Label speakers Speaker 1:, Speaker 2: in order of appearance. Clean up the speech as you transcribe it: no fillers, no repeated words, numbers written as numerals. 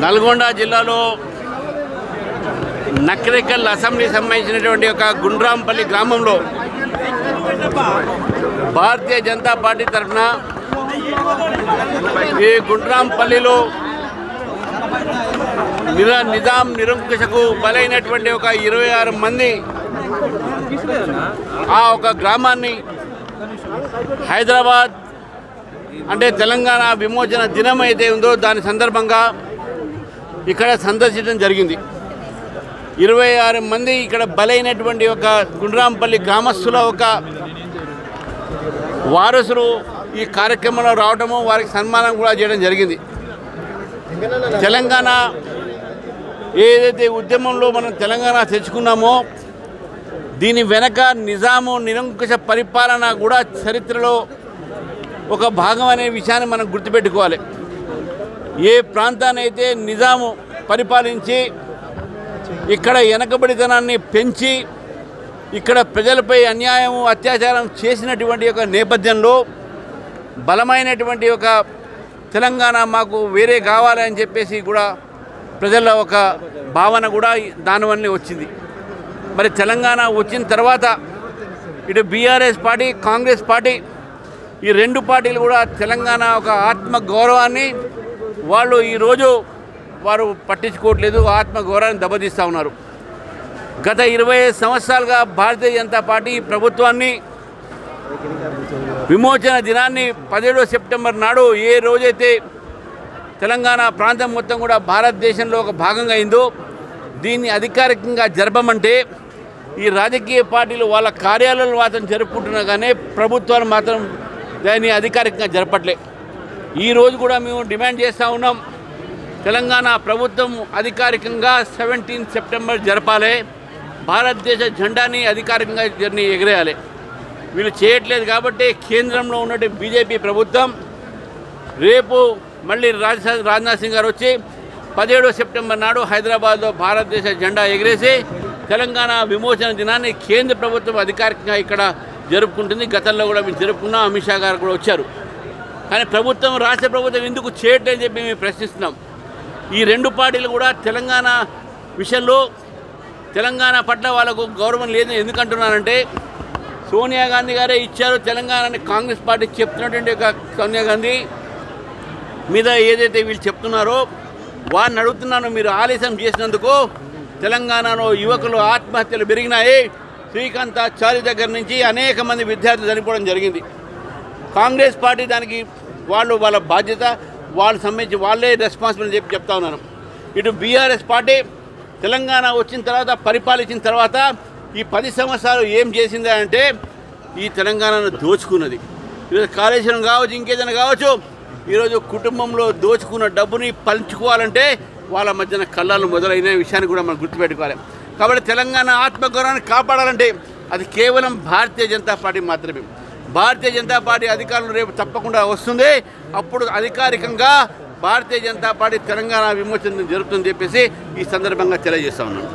Speaker 1: నల్గొండ జిల్లాలో నకరేకల్ అసెంబ్లీ సంబంధించినటువంటి ఒక గుండ్రాంపల్లి గ్రామంలో భారతీయ జనతా పార్టీ తరఫున ఈ గుండ్రాంపల్లిలో నిజాం నిరంకుశకు బలైనటువంటి ఒక 26 మంది ఆ ఒక గ్రామాన్ని హైదరాబాద్ అంటే తెలంగాణ విమోచన దినం అయితే ఉందో దాని సందర్భంగా ఇక్కడ సందర్శించడం జరిగింది. 26 మంది ఇక్కడ బలైనటువంటి ఒక గుండ్రాంపల్లి గ్రామస్తుల ఒక వారసులు ఈ కార్యక్రమంలో రావడము, వారికి సన్మానం కూడా చేయడం జరిగింది. తెలంగాణ ఏదైతే ఉద్యమంలో మనం తెలంగాణ తెచ్చుకున్నామో దీని వెనక నిజాము నిరంకుశ పరిపాలన కూడా చరిత్రలో ఒక భాగం అనే విషయాన్ని మనం గుర్తుపెట్టుకోవాలి. ఏ ప్రాంతాన్ని అయితే నిజాము పరిపాలించి ఇక్కడ వెనకబడితనాన్ని పెంచి ఇక్కడ ప్రజలపై అన్యాయము అత్యాచారం చేసినటువంటి ఒక నేపథ్యంలో బలమైనటువంటి ఒక తెలంగాణ మాకు వేరే కావాలని చెప్పేసి కూడా ప్రజల ఒక భావన కూడా దానివల్లే వచ్చింది. మరి తెలంగాణ వచ్చిన తర్వాత ఇటు బీఆర్ఎస్ పార్టీ, కాంగ్రెస్ పార్టీ ఈ రెండు పార్టీలు కూడా తెలంగాణ ఒక ఆత్మ గౌరవాన్ని వాళ్ళు ఈరోజు వారు పట్టించుకోవట్లేదు, ఆత్మగౌరవాన్ని దెబ్బతీస్తూ ఉన్నారు. గత 25 సంవత్సరాలుగా భారతీయ జనతా పార్టీ ప్రభుత్వాన్ని విమోచన దినాన్ని 17 సెప్టెంబర్ నాడు ఏ రోజైతే తెలంగాణ ప్రాంతం మొత్తం కూడా భారతదేశంలో ఒక భాగంగా అయిందో దీన్ని అధికారికంగా జరపమంటే ఈ రాజకీయ పార్టీలు వాళ్ళ కార్యాలయాలు మాత్రం జరుపుకుంటున్నా కానీ ప్రభుత్వాలు మాత్రం దాన్ని అధికారికంగా జరపట్లే. ఈరోజు కూడా మేము డిమాండ్ చేస్తూ ఉన్నాం, తెలంగాణ ప్రభుత్వం అధికారికంగా 17 సెప్టెంబర్ జరపాలి, భారతదేశ జెండాని అధికారికంగా ఎగరేయాలి. వీళ్ళు చేయట్లేదు కాబట్టి కేంద్రంలో ఉన్నటువంటి బీజేపీ ప్రభుత్వం రేపు మళ్ళీ రాజ్నాథ్ సింగ్ గారు వచ్చి 17 సెప్టెంబర్ నాడు హైదరాబాద్లో భారతదేశ జెండా ఎగరేసి తెలంగాణ విమోచన దినాన్ని కేంద్ర ప్రభుత్వం అధికారికంగా ఇక్కడ జరుపుకుంటుంది. గతంలో కూడా మేము జరుపుకున్నాం, అమిత్ షా గారు కూడా వచ్చారు. కానీ ప్రభుత్వం, రాష్ట్ర ప్రభుత్వం ఎందుకు చేయట్లేదని చెప్పి మేము ప్రశ్నిస్తున్నాం. ఈ రెండు పార్టీలు కూడా తెలంగాణ విషయంలో తెలంగాణ పట్ల వాళ్ళకు గౌరవం లేదని ఎందుకంటున్నారంటే సోనియా గాంధీ గారే ఇచ్చారు తెలంగాణని. కాంగ్రెస్ పార్టీ చెప్తున్నటువంటి ఒక సోనియా గాంధీ మీద ఏదైతే వీళ్ళు చెప్తున్నారో వారిని అడుగుతున్నాను, మీరు ఆలస్యం చేసినందుకు తెలంగాణలో యువకులు ఆత్మహత్యలు పెరిగినాయి. శ్రీకాంతాచారి దగ్గర నుంచి అనేక మంది విద్యార్థులు చనిపోవడం జరిగింది. కాంగ్రెస్ పార్టీ దానికి వాళ్ళ బాధ్యత, వాళ్ళు సంబంధించి వాళ్ళే రెస్పాన్సిబుల్ అని చెప్తా ఉన్నాను. ఇటు బీఆర్ఎస్ పార్టీ తెలంగాణ వచ్చిన తర్వాత, పరిపాలించిన తర్వాత ఈ 10 సంవత్సరాలు ఏం చేసింది అంటే ఈ తెలంగాణను దోచుకున్నది. ఈరోజు కాళేశ్వరం కావచ్చు, ఇంకేదైనా కావచ్చు, ఈరోజు కుటుంబంలో దోచుకున్న డబ్బుని పంచుకోవాలంటే వాళ్ళ మధ్యన కళ్ళాలు మొదలైన విషయాన్ని కూడా మనం గుర్తుపెట్టుకోవాలి. కాబట్టి తెలంగాణ ఆత్మగౌరవాన్ని కాపాడాలంటే అది కేవలం భారతీయ జనతా పార్టీ మాత్రమే. భారతీయ జనతా పార్టీ అధికారులు రేపు తప్పకుండా వస్తుంది. అప్పుడు అధికారికంగా భారతీయ జనతా పార్టీ తెలంగాణ విమోచన జరుగుతుందని చెప్పేసి ఈ సందర్భంగా తెలియజేస్తా ఉన్నాను.